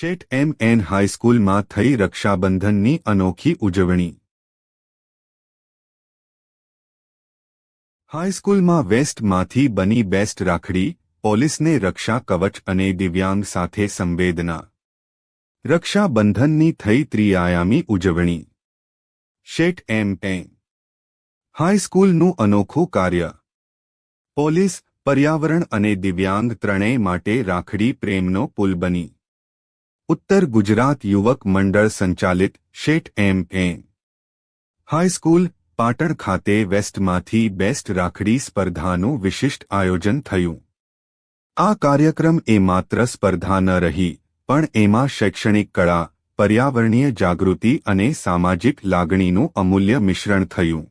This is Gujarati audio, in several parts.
શેઠ એમ.એન. હાઈસ્કૂલમાં થઈ રક્ષાબંધનની અનોખી ઉજવણી। હાઈસ્કૂલમાં વેસ્ટમાંથી બની બેસ્ટ રાખડી, પોલીસને રક્ષા કવચ અને દિવ્યાંગ સાથે સંવેદના। રક્ષાબંધનની થઈ ત્રિઆયામી ઉજવણી। શેઠ એમ.એન. હાઈસ્કૂલનું અનોખું કાર્ય। પોલીસ, પર્યાવરણ અને દિવ્યાંગ ત્રણેય માટે રાખડી પ્રેમનો પુલ બની। ઉત્તર ગુજરાત યુવક મંડળ સંચાલિત શેઠ એમ.એન. હાઈસ્કૂલ, પાટણ ખાતે વેસ્ટમાંથી બેસ્ટ રાખડી સ્પર્ધાનું વિશિષ્ટ આયોજન થયું। આ કાર્યક્રમ એ માત્ર સ્પર્ધા ન રહી, પણ એમાં શૈક્ષણિક કળા, પર્યાવરણીય જાગૃતિ અને સામાજિક લાગણીનું અમૂલ્ય મિશ્રણ થયું।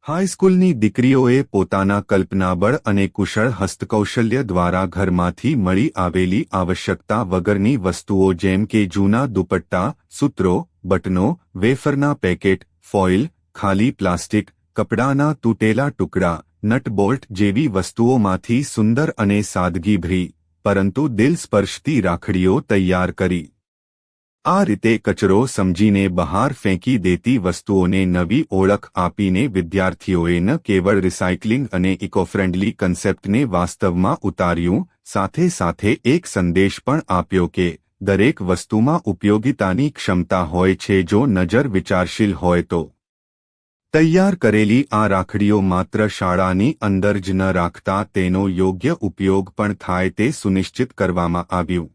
હાઈસ્કૂલની દીકરીઓએ પોતાના કલ્પનાબળ અને કુશળ હસ્તકૌશલ્ય દ્વારા ઘરમાંથી મળી આવેલી આવશ્યકતા વગરની વસ્તુઓ જેમ કે જૂના દુપટ્ટા, સૂત્રો, બટનો, વેફરના પેકેટ, ફોઇલ, ખાલી પ્લાસ્ટિક, કપડાના તૂટેલા ટુકડા, નટબોલ્ટ જેવી વસ્તુઓમાંથી સુંદર અને સાદગીભરી, પરંતુ દિલ સ્પર્શતી રાખડીઓ તૈયાર કરી। આ રીતે કચરો સમજીને બહાર ફેંકી દેતી વસ્તુઓને નવી ઓળખ આપીને વિદ્યાર્થીઓએ ન કેવળ રિસાયકલિંગ અને ઇકોફ્રેન્ડલી કન્સેપ્ટને વાસ્તવમાં ઉતાર્યું, સાથે સાથે એક સંદેશ પણ આપ્યો કે દરેક વસ્તુમાં ઉપયોગિતાની ક્ષમતા હોય છે જો નજર વિચારશીલ હોય તો। તૈયાર કરેલી આ રાખડીઓ માત્ર શાળાની અંદર જ ન રાખતા તેનો યોગ્ય ઉપયોગ પણ થાય તે સુનિશ્ચિત કરવામાં આવ્યું।